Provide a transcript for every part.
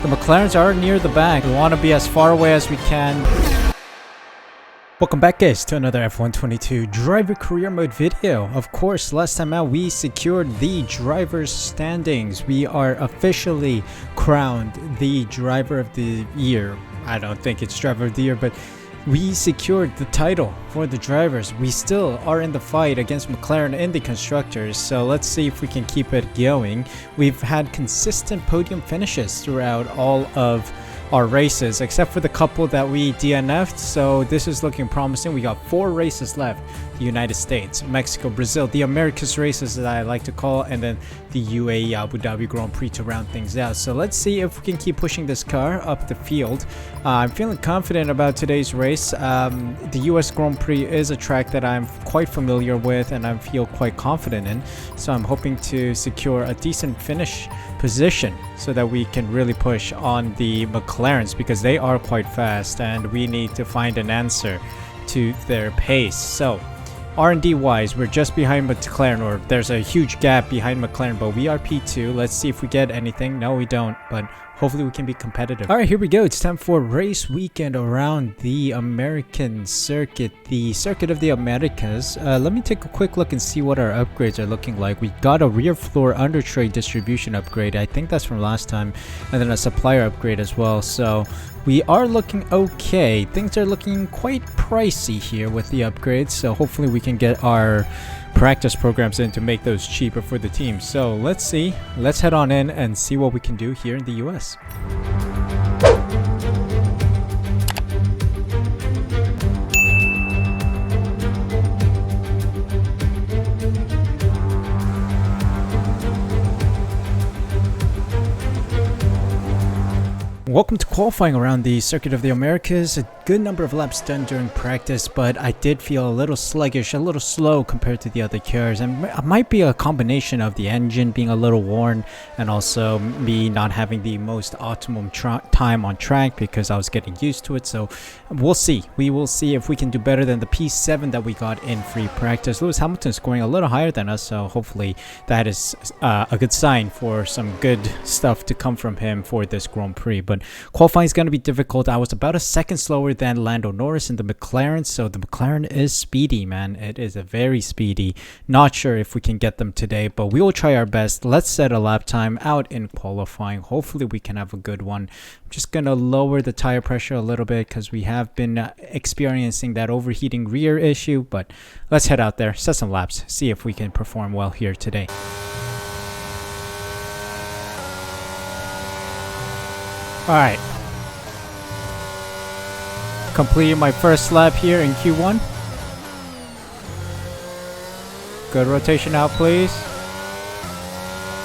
The McLarens are near the back. We want to be as far away as we can. Welcome back, guys, to another F122 driver career mode video. Of course, last time out we secured the driver's standings. We are officially crowned the driver of the year. I don't think it's driver of the year, but we secured the title for the drivers. We still are in the fight against McLaren in the constructors, so let's see if we can keep it going. We've had consistent podium finishes throughout all of our races, except for the couple that we DNF'd, so this is looking promising. We got 4 races left: the United States, Mexico, Brazil, the Americas races that I like to call, and then the UAE Abu Dhabi Grand Prix to round things out. So let's see if we can keep pushing this car up the field. I'm feeling confident about today's race. The US Grand Prix is a track that I'm quite familiar with and I feel quite confident in, so I'm hoping to secure a decent finish position so that we can really push on the McLarens, because they are quite fast and we need to find an answer to their pace. So R&D wise, we're just behind McLaren, or there's a huge gap behind McLaren, but we are P2. Let's see if we get anything. No, we don't, but hopefully we can be competitive. Alright, here we go. It's time for race weekend around the American circuit, the circuit of the Americas. Let me take a quick look and see what our upgrades are looking like. We got a rear floor under tray distribution upgrade. I think that's from last time, and then a supplier upgrade as well. So we are looking okay. Things are looking quite pricey here with the upgrades, so hopefully we can get our practice programs in to make those cheaper for the team. So let's see. Let's head on in and see what we can do here in the US. Welcome to qualifying around the Circuit of the Americas. A good number of laps done during practice, but I did feel a little sluggish, a little slow compared to the other cars. And it might be a combination of the engine being a little worn and also me not having the most optimum time on track because I was getting used to it. So we'll see. We will see if we can do better than the P7 that we got in free practice. Lewis Hamilton scoring a little higher than us, so hopefully that is a good sign for some good stuff to come from him for this Grand Prix. But qualifying is going to be difficult. I was about a second slower than Lando Norris in the McLaren, so the McLaren is speedy, man. It is a very speedy. Not sure if we can get them today, but we will try our best. Let's set a lap time out in qualifying. Hopefully we can have a good one. I'm just going to lower the tire pressure a little bit because we have been experiencing that overheating rear issue, but let's head out there, set some laps, see if we can perform well here today. Alright, completing my first lap here in Q1. Good rotation out, please.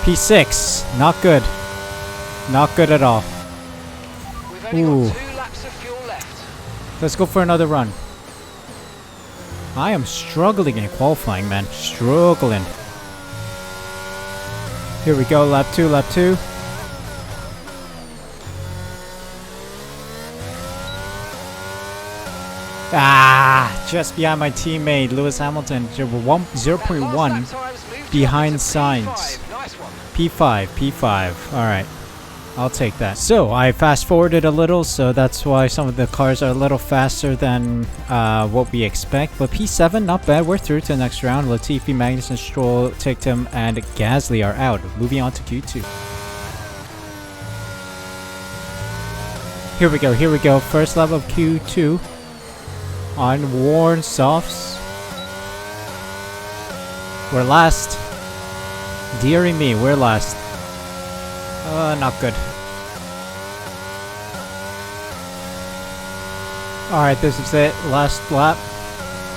P6, not good. Not good at all. Ooh. Let's go for another run. I am struggling in qualifying, man. Struggling. Here we go, lap 2, lap 2. Just behind my teammate Lewis Hamilton, 0.1 behind Sainz. P5. Alright, I'll take that. So I fast forwarded a little, so that's why some of the cars are a little faster than what we expect. But P7, not bad. We're through to the next round. Latifi, Magnussen, Stroll, Tictum, and Gasly are out. Moving on to Q2. Here we go. First lap of Q2. On worn softs. We're last. Dearie me, we're last. Not good. Alright, this is it. Last lap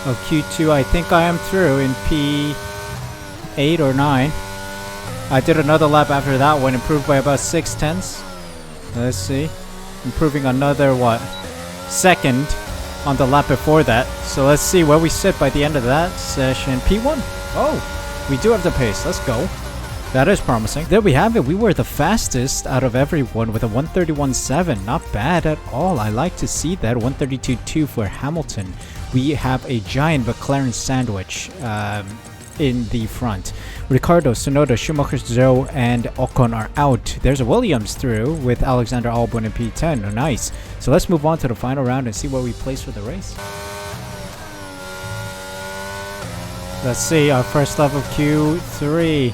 of Q2. I think I am through in P8 or 9. I did another lap after that one, improved by about 6/10. Let's see. Improving another, what? Second on the lap before that. So let's see where we sit by the end of that session. P1. Oh, we do have the pace. Let's go. That is promising. There we have it. We were the fastest out of everyone with a 131.7. Not bad at all. I like to see that. 132.2 for Hamilton. We have a giant McLaren sandwich. in the front. Ricardo, Tsunoda, Schumacher, Zhou, and Ocon are out. There's a Williams through with Alexander Albon in P10. Oh, nice. So let's move on to the final round and see where we place for the race. Let's see, our first lap of Q3.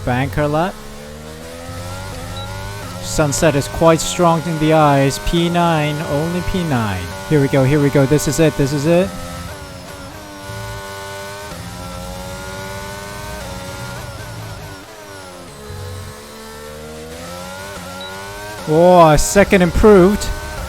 Banker lap. Sunset is quite strong in the eyes. P9, only P9. Here we go, here we go. This is it, this is it. Oh, a second improved.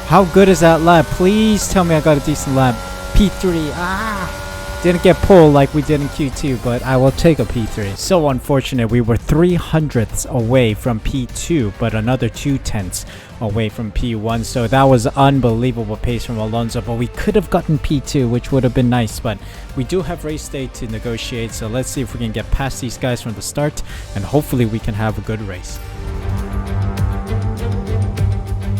How good is that lap? Please tell me I got a decent lap. P3, didn't get pulled like we did in Q2, but I will take a P3. So unfortunate, we were 300ths away from P2, but another 2/10ths away from P1. So that was unbelievable pace from Alonso, but we could have gotten P2, which would have been nice, but we do have race day to negotiate. So let's see if we can get past these guys from the start, and hopefully we can have a good race.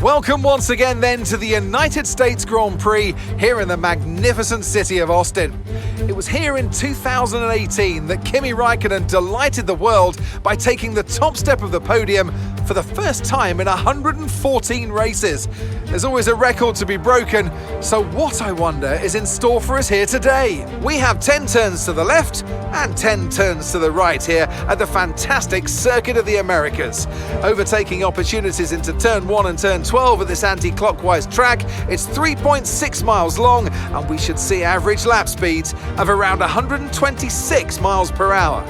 Welcome once again then to the United States Grand Prix here in the magnificent city of Austin. It was here in 2018 that Kimi Räikkönen delighted the world by taking the top step of the podium for the first time in 114 races. There's always a record to be broken, so what I wonder is in store for us here today. We have 10 turns to the left and 10 turns to the right here at the fantastic Circuit of the Americas. Overtaking opportunities into turn 1 and turn 12 at this anti-clockwise track. It's 3.6 miles long and we should see average lap speeds of around 126 miles per hour.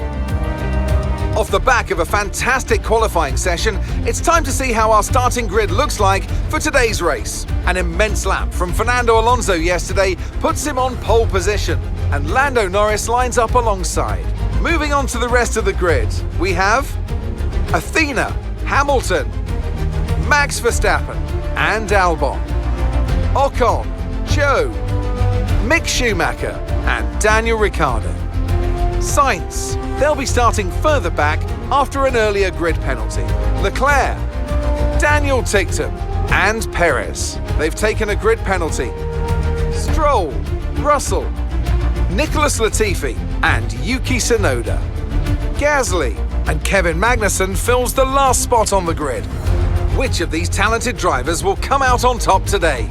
Off the back of a fantastic qualifying session, it's time to see how our starting grid looks like for today's race. An immense lap from Fernando Alonso yesterday puts him on pole position, and Lando Norris lines up alongside. Moving on to the rest of the grid, we have Athena, Hamilton, Max Verstappen and Albon, Ocon, Zhou, Mick Schumacher and Daniel Ricciardo. Sainz, they'll be starting further back after an earlier grid penalty. Leclerc, Daniel Ticktum and Perez, they've taken a grid penalty. Stroll, Russell, Nicholas Latifi and Yuki Tsunoda. Gasly and Kevin Magnussen fills the last spot on the grid. Which of these talented drivers will come out on top today?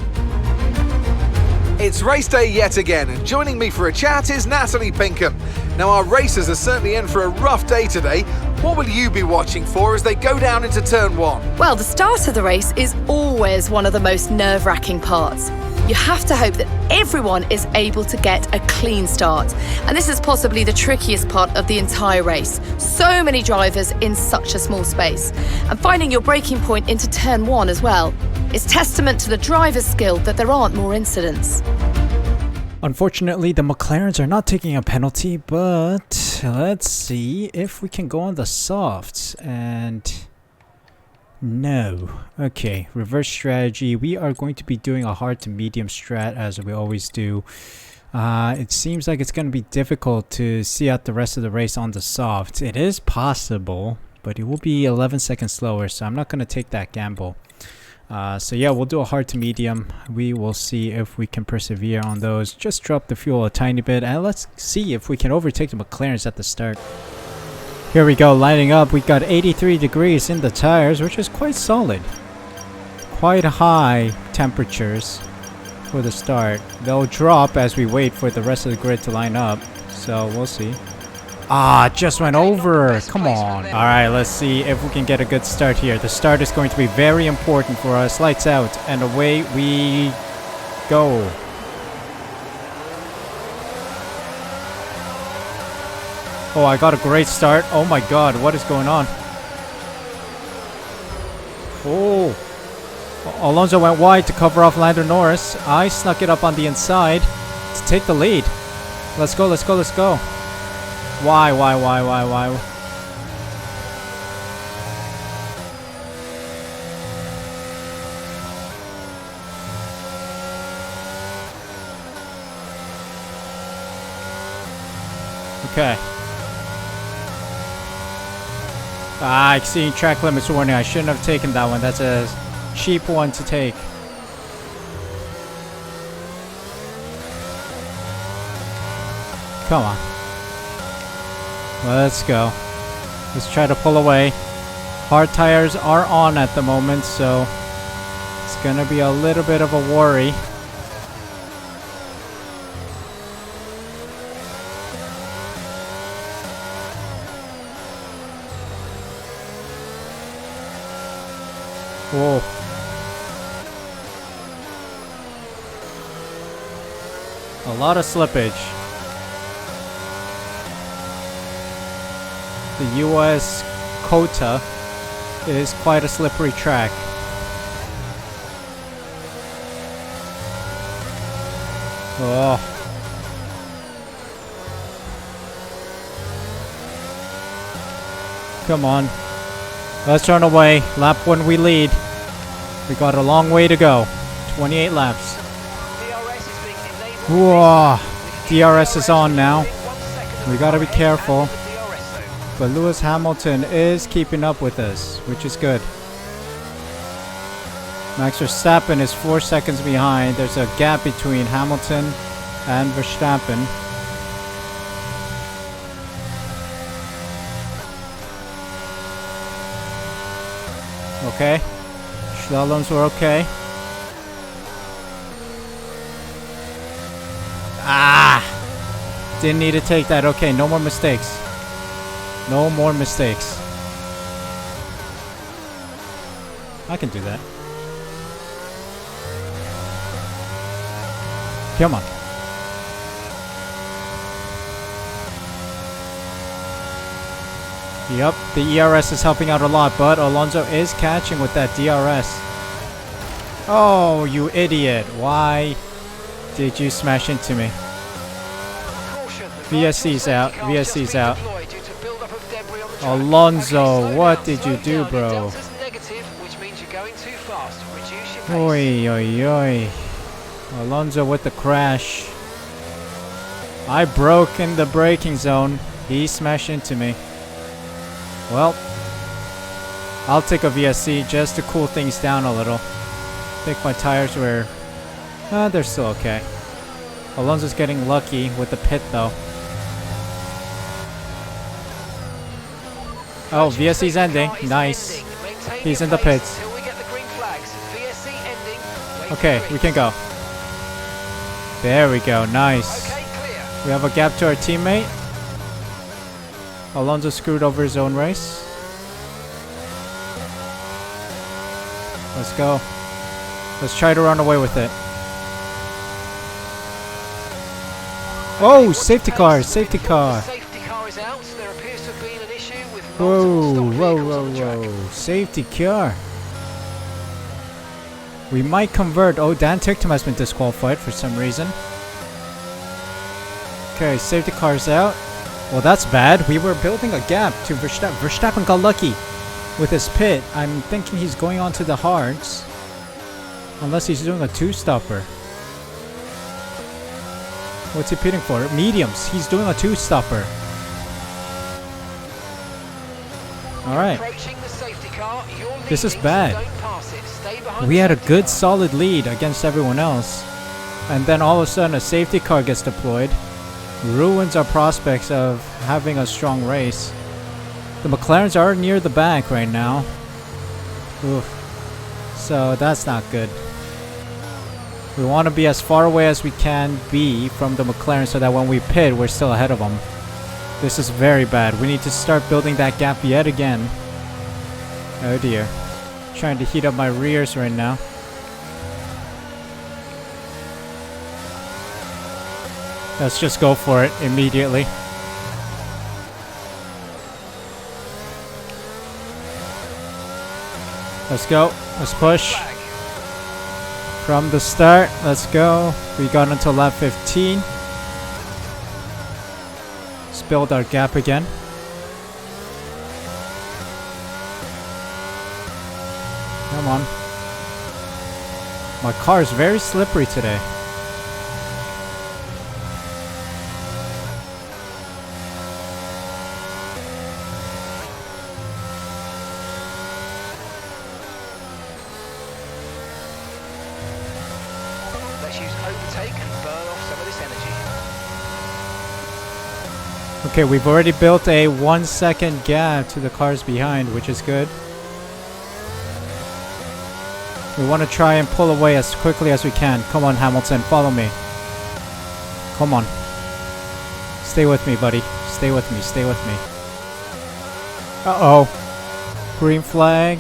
It's race day yet again, and joining me for a chat is Natalie Pinkham. Now, our racers are certainly in for a rough day today. What will you be watching for as they go down into turn 1? Well, the start of the race is always one of the most nerve-wracking parts. You have to hope that everyone is able to get a clean start. And this is possibly the trickiest part of the entire race. So many drivers in such a small space. And finding your braking point into turn 1 as well is testament to the driver's skill that there aren't more incidents. Unfortunately, the McLarens are not taking a penalty, but let's see if we can go on the softs. And no. Okay, reverse strategy. We are going to be doing a hard to medium strat as we always do. It seems like it's going to be difficult to see out the rest of the race on the softs. It is possible, but it will be 11 seconds slower, so I'm not going to take that gamble. So yeah, we'll do a hard to medium. We will see if we can persevere on those. Just drop the fuel a tiny bit, and let's see if we can overtake the McLarens at the start. Here we go, lining up. We got 83 degrees in the tires, which is quite solid. Quite high temperatures for the start. They'll drop as we wait for the rest of the grid to line up, so we'll see. Just went over. Come on. Alright, let's see if we can get a good start here. The start is going to be very important for us. Lights out, and away we go. Oh, I got a great start. Oh my god, what is going on? Oh. Alonso went wide to cover off Lando Norris. I snuck it up on the inside to take the lead. Let's go, let's go, let's go. Why? Okay. Exceeding track limits warning. I shouldn't have taken that one. That's a cheap one to take. Come on. Let's go. Let's try to pull away. Hard tires are on at the moment, so it's gonna be a little bit of a worry. Whoa. A lot of slippage. The US Kota is quite a slippery track. Oh. Come on. Let's turn away. Lap 1 we lead. We got a long way to go. 28 laps. Whoa. DRS is on now. We gotta be careful. But Lewis Hamilton is keeping up with us, which is good. Max Verstappen is 4 seconds behind. There's a gap between Hamilton and Verstappen. Okay. Slaloms were okay. Ah! Didn't need to take that. Okay, no more mistakes. No more mistakes. I can do that. Come on. Yep, the ERS is helping out a lot, but Alonso is catching with that DRS. Oh, you idiot. Why did you smash into me? VSC's out. VSC's out. Alonso, what did you do, bro? Oi, oi, oi. Alonso with the crash. I broke in the braking zone. He smashed into me. Well, I'll take a VSC just to cool things down a little. I think my tires were... they're still okay. Alonso's getting lucky with the pit though. Oh, VSC's ending. Nice. He's in the pits. Okay, we can go. There we go. Nice. We have a gap to our teammate. Alonso screwed over his own race. Let's go. Let's try to run away with it. Oh, safety car, safety car. Whoa, whoa, whoa, whoa. Safety car. We might convert. Oh, Dan Ticktum has been disqualified for some reason. Okay, safety car's out. Well, that's bad. We were building a gap to Verstappen. Verstappen got lucky with his pit. I'm thinking he's going on to the hards. Unless he's doing a two-stopper. What's he pitting for? Mediums. He's doing a two-stopper. Alright. This is bad. We had a good solid lead against everyone else. And then all of a sudden a safety car gets deployed. Ruins our prospects of having a strong race. The McLarens are near the back right now. Oof. So that's not good. We want to be as far away as we can be from the McLaren so that when we pit, we're still ahead of them. This is very bad. We need to start building that gap yet again. Oh dear. Trying to heat up my rears right now. Let's just go for it immediately. Let's go. Let's push. From the start, let's go. We got until lap 15. Let's build our gap again. Come on. My car is very slippery today. Okay, we've already built a 1 second gap to the cars behind, which is good. We want to try and pull away as quickly as we can. Come on, Hamilton, follow me. Come on. Stay with me, buddy. Stay with me, stay with me. Uh-oh. Green flag.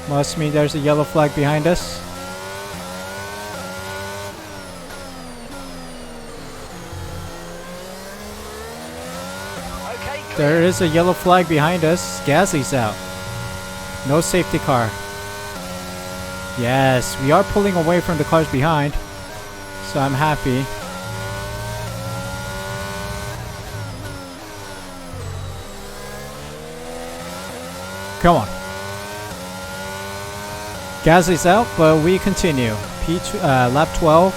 Must mean there's a yellow flag behind us. There is a yellow flag behind us. Gasly's out. No safety car. Yes, we are pulling away from the cars behind. So I'm happy. Come on. Gasly's out, but we continue. P2, lap 12.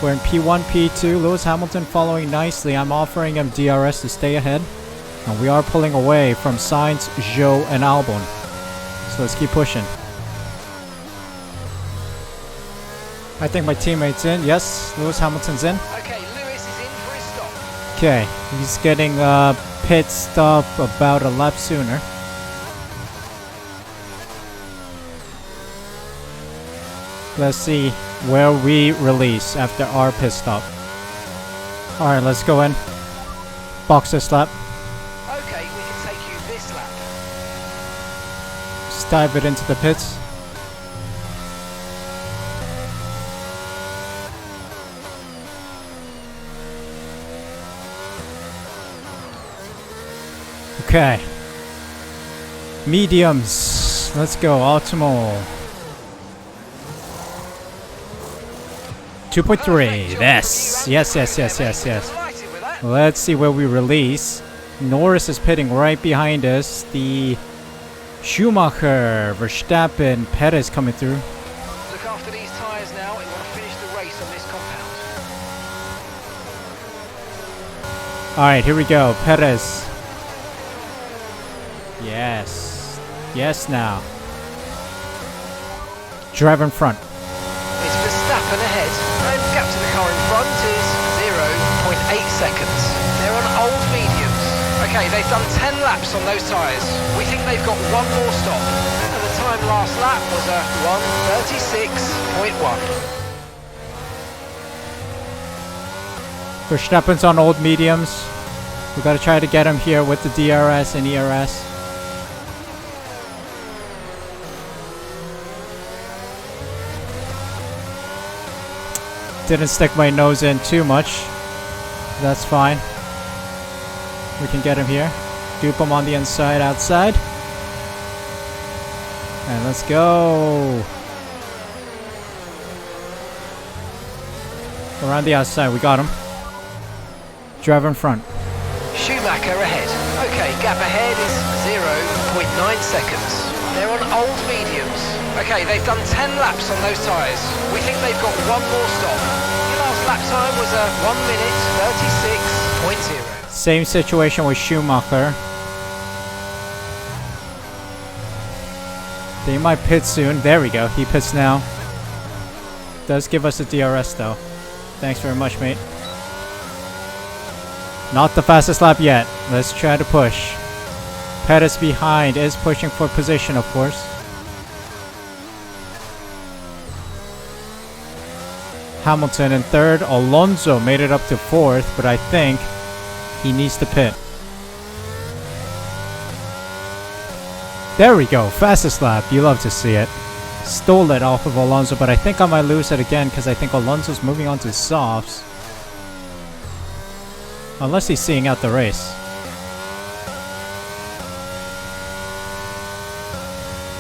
We're in P1, P2. Lewis Hamilton following nicely. I'm offering him DRS to stay ahead. And we are pulling away from Sainz, Zhou, and Albon. So let's keep pushing. I think my teammate's in. Yes, Lewis Hamilton's in. Okay, Lewis is in for his stop. Okay, he's getting a pit stop about a lap sooner. Let's see where we release after our pit stop. Alright, let's go in. Box this lap. Okay, we can take you this lap. Just dive it into the pits. Okay. Mediums. Let's go. Optimal. 2.3. Yes. Yes. Let's see where we release. Norris is pitting right behind us. The Schumacher, Verstappen, Perez coming through. Look after these tyres now. We want to finish the race on this compound. Alright, here we go. Perez. Yes. Yes now. Drive in front. It's Verstappen ahead. And gap to the car in front is 0.8 seconds. They're on old mediums. Okay, they've done 10 laps on those tyres. We think they've got one more stop. And the time last lap was a 1:36.1. Verstappen's on old mediums. We gotta try to get him here with the DRS and ERS. Didn't stick my nose in too much. That's fine. We can get him here. Dupe him on the inside, outside. And let's go. Around the outside, we got him. Drive in front. Schumacher ahead. Okay, gap ahead is 0.9 seconds. They're on old mediums. Okay, they've done 10 laps on those tyres. We think they've got one more stop. Your last lap time was a 1:36.0. Same situation with Schumacher. They might pit soon. There we go. He pits now. Does give us a DRS though. Thanks very much, mate. Not the fastest lap yet. Let's try to push. Perez behind is pushing for position, of course. Hamilton in third. Alonso made it up to fourth, but I think he needs to pit. There we go. Fastest lap. You love to see it. Stole it off of Alonso, but I think I might lose it again because I think Alonso's moving on to softs. Unless he's seeing out the race.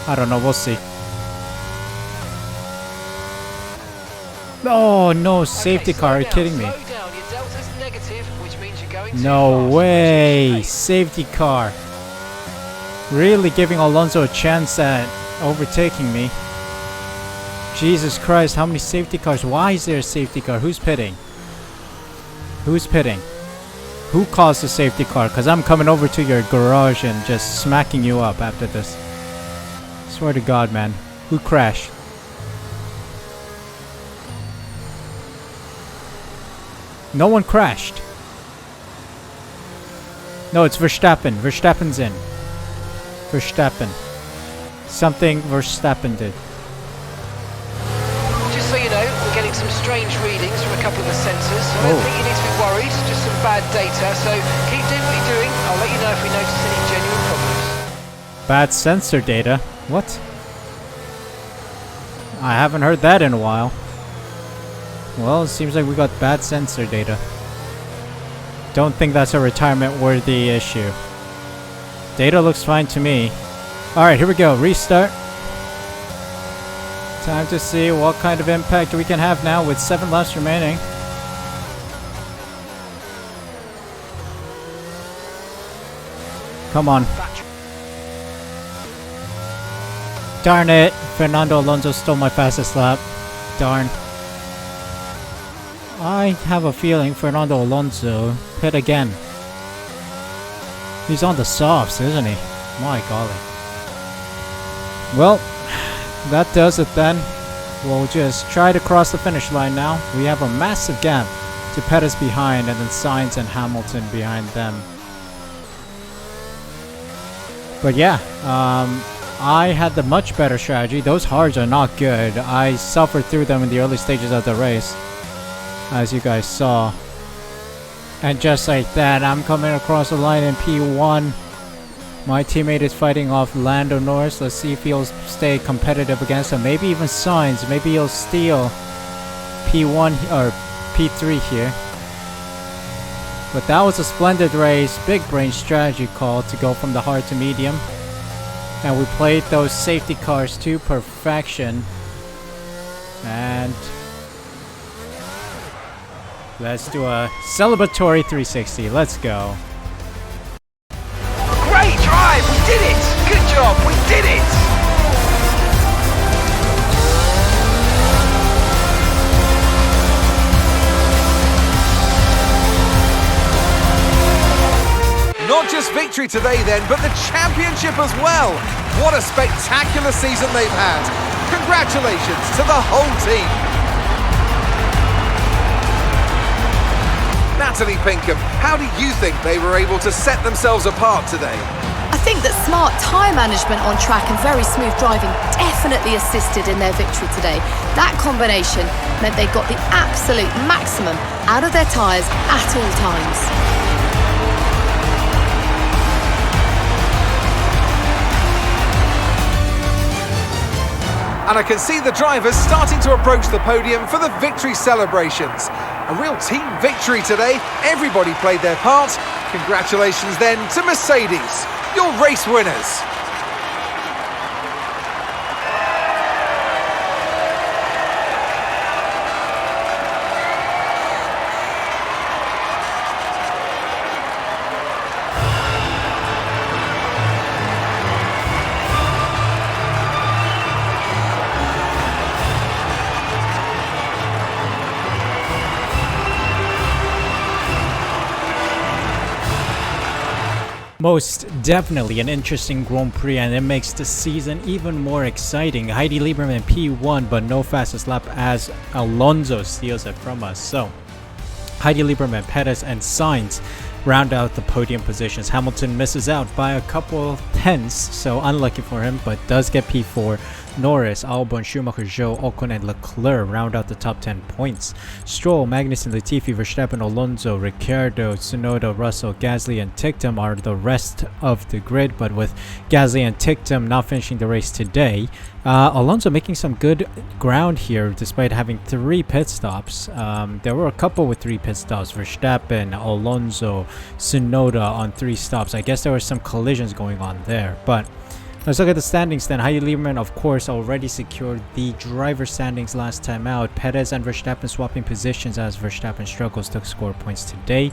I don't know. We'll see. Oh, no. Safety car. Are you kidding me? No way. Safety car. Really giving Alonso a chance at overtaking me. Jesus Christ. How many safety cars? Why is there a safety car? Who's pitting? Who's pitting? Who caused the safety car? Because I'm coming over to your garage and just smacking you up after this. Swear to God, man. Who crashed? No one crashed. No, it's Verstappen. Verstappen's in. Verstappen. Something Verstappen did. Just so you know, we're getting some strange readings from a couple of the sensors. I don't think you need to be worried, just some bad data. So keep doing what you're doing. I'll let you know if we notice any genuine problems. Bad sensor data? What? I haven't heard that in a while. Well, it seems like we got bad sensor data. Don't think that's a retirement-worthy issue. Data looks fine to me. Alright, here we go. Restart. Time to see what kind of impact we can have now with 7 laps remaining. Come on. Darn it. Fernando Alonso stole my fastest lap. Darn. I have a feeling Fernando Alonso pit again. He's on the softs, isn't he? My golly. Well, that does it then. We'll just try to cross the finish line now. We have a massive gap to Pettis behind and then Sainz and Hamilton behind them. But yeah, I had the much better strategy. Those hards are not good. I suffered through them in the early stages of the race, as you guys saw. And just like that, I'm coming across the line in P1. My teammate is fighting off Lando Norris. Let's see if he'll stay competitive against him. Maybe even Sainz. Maybe he'll steal P1 or P3 here. But that was a splendid race. Big brain strategy call to go from the hard to medium. And we played those safety cars to perfection. And let's do a celebratory 360. Let's go. Great drive! We did it! Good job! We did it! Not just victory today then, but the championship as well. What a spectacular season they've had. Congratulations to the whole team. Natalie Pinkham, how do you think they were able to set themselves apart today? I think that smart tyre management on track and very smooth driving definitely assisted in their victory today. That combination meant they got the absolute maximum out of their tyres at all times. And I can see the drivers starting to approach the podium for the victory celebrations. A real team victory today. Everybody played their part. Congratulations then to Mercedes, your race winners. Most definitely an interesting Grand Prix, and it makes the season even more exciting. Heidi Lieberman P1, but no fastest lap as Alonso steals it from us. So Heidi Lieberman, Pettis, and Sainz round out the podium positions. Hamilton misses out by a couple tenths, so unlucky for him, but does get P4. Norris, Albon, Schumacher, Zhou, Ocon, and Leclerc round out the top 10 points. Stroll, Magnussen, Latifi, Verstappen, Alonso, Ricciardo, Tsunoda, Russell, Gasly, and Ticktum are the rest of the grid, but with Gasly and Ticktum not finishing the race today, Alonso making some good ground here despite having 3 pit stops. There were a couple with 3 pit stops. Verstappen, Alonso, Tsunoda on 3 stops. I guess there were some collisions going on there, but let's look at the standings then. Heidi Lieberman, of course, already secured the driver standings last time out. Perez and Verstappen swapping positions as Verstappen struggles to score points today.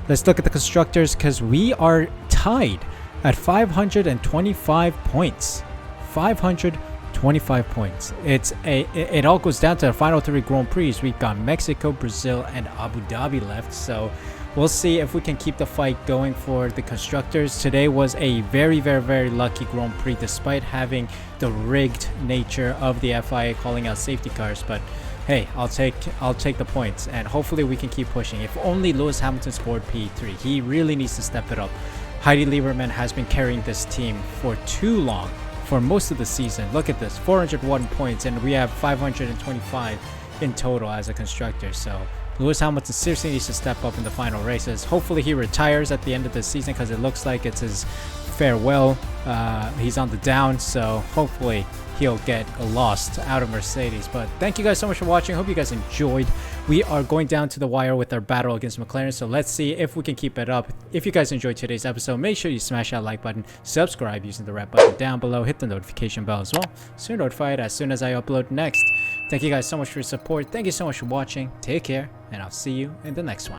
Let's look at the constructors because we are tied at 525 points. 525 points. It all goes down to the final 3 Grand Prix. We've got Mexico, Brazil, and Abu Dhabi left. So we'll see if we can keep the fight going for the constructors. Today was a very, very, very lucky Grand Prix despite having the rigged nature of the FIA calling out safety cars. But hey, I'll take the points, and hopefully we can keep pushing. If only Lewis Hamilton scored P3. He really needs to step it up Heidi Lieberman has been carrying this team for too long, for most of the season. Look at this, 401 points, and we have 525 in total as a constructor. So Lewis Hamilton seriously needs to step up in the final races. Hopefully he retires at the end of the season, because it looks like it's his farewell. He's on the down, so hopefully he'll get lost out of Mercedes. But thank you guys so much for watching. Hope you guys enjoyed. We are going down to the wire with our battle against McLaren, so let's see if we can keep it up. If you guys enjoyed today's episode, make sure you smash that like button, subscribe using the red button down below, hit the notification bell as well, so you're notified as soon as I upload next. Thank you guys so much for your support. Thank you so much for watching. Take care, and I'll see you in the next one.